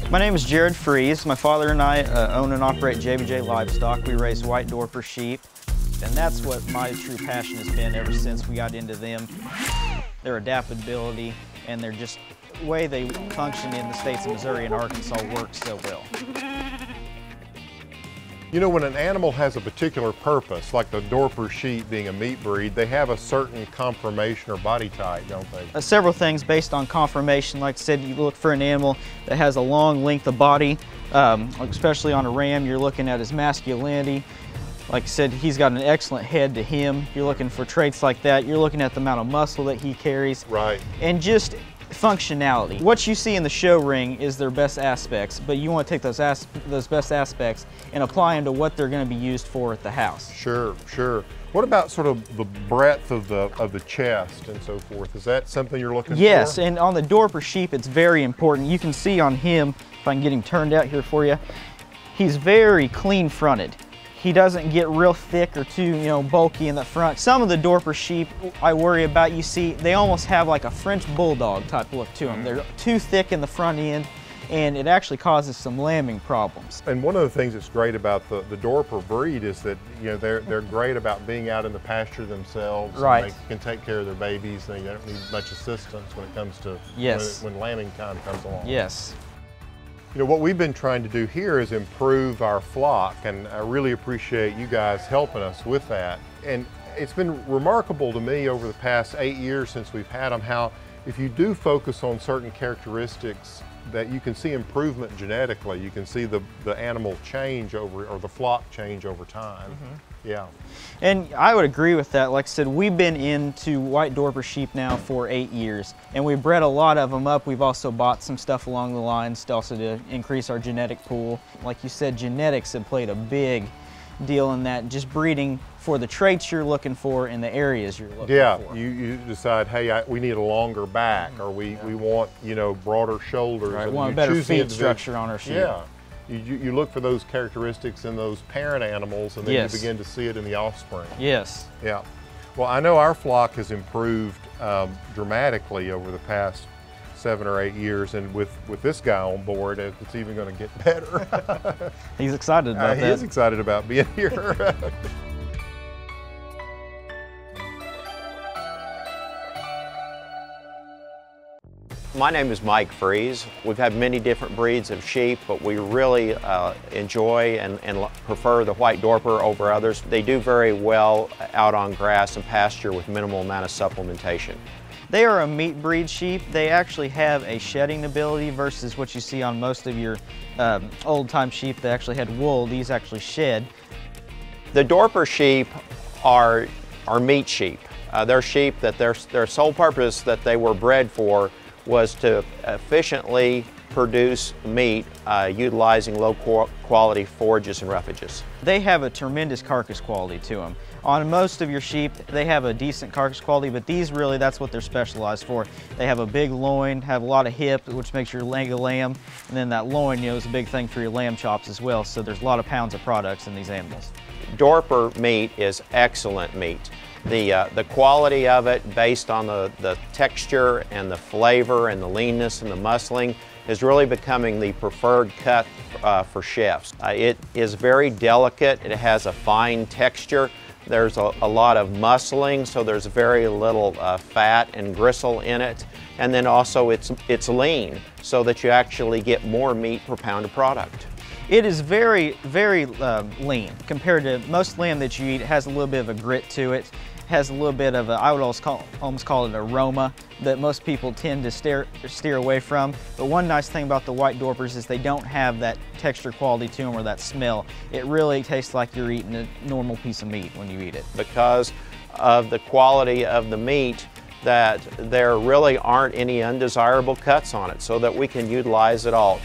My name is Jared Freeze. My father and I own and operate JBJ Livestock. We raise white Dorper sheep, and that's what my true passion has been ever since we got into them. Their adaptability and their just way they function in the states of Missouri and Arkansas works so well. You know, when an animal has a particular purpose, like the Dorper sheep being a meat breed, they have a certain conformation or body type, don't they? Several things based on conformation. Like I said, you look for an animal that has a long length of body, especially on a ram, you're looking at his masculinity. Like I said, he's got an excellent head to him. You're looking for traits like that. You're looking at the amount of muscle that he carries. Right. And just functionality. What you see in the show ring is their best aspects, but you want to take those best aspects and apply them to what they're going to be used for at the house. Sure, sure. What about sort of the breadth of the chest and so forth? Is that something you're looking for? Yes, and on the Dorper sheep, it's very important. You can see on him, if I can get him turned out here for you, he's very clean fronted. He doesn't get real thick or too, bulky in the front. Some of the Dorper sheep I worry about, you see, they almost have like a French bulldog type look to them. They're too thick in the front end, and it actually causes some lambing problems. And one of the things that's great about the Dorper breed is that, they're great about being out in the pasture themselves. Right. And they can take care of their babies. They don't need much assistance when it comes to Yes. when lambing time comes along. Yes. What we've been trying to do here is improve our flock, and I really appreciate you guys helping us with that. And it's been remarkable to me over the past 8 years since we've had them, how if you do focus on certain characteristics that you can see improvement genetically. You can see the animal change over, or the flock change over time. Yeah. And I would agree with that. Like I said, we've been into white Dorper sheep now for 8 years, and we've bred a lot of them up. We've also bought some stuff along the lines also to increase our genetic pool. Like you said, genetics have played a big deal in that, just breeding for the traits you're looking for in the areas you're looking for. Yeah, you decide, hey, we need a longer back, or we want, broader shoulders. Right, and we want a better feed structure on our sheep. Yeah. You look for those characteristics in those parent animals, and then Yes. you begin to see it in the offspring. Yes. Yeah. Well, I know our flock has improved dramatically over the past 7 or 8 years, and with this guy on board, it's even going to get better. He's excited about that. He is excited about being here. My name is Mike Freeze. We've had many different breeds of sheep, but we really enjoy and prefer the white Dorper over others. They do very well out on grass and pasture with minimal amount of supplementation. They are a meat breed sheep. They actually have a shedding ability versus what you see on most of your old-time sheep that actually had wool. These actually shed. The Dorper sheep are meat sheep. They're sheep that their sole purpose that they were bred for was to efficiently produce meat utilizing low quality forages and roughages. They have a tremendous carcass quality to them. On most of your sheep, they have a decent carcass quality, but these really, that's what they're specialized for. They have a big loin, have a lot of hip, which makes your leg a lamb, and then that loin, is a big thing for your lamb chops as well, so there's a lot of pounds of products in these animals. Dorper meat is excellent meat. The quality of it, based on the texture and the flavor and the leanness and the muscling, is really becoming the preferred cut for chefs. It is very delicate. It has a fine texture. There's a lot of muscling, so there's very little fat and gristle in it. And then also it's lean, so that you actually get more meat per pound of product. It is very, very lean compared to most lamb that you eat. It has a little bit of a grit to it. Has a little bit of I would almost call it aroma that most people tend to steer away from. But one nice thing about the white Dorpers is they don't have that texture quality to them or that smell. It really tastes like you're eating a normal piece of meat when you eat it. Because of the quality of the meat, that there really aren't any undesirable cuts on it, so that we can utilize it all.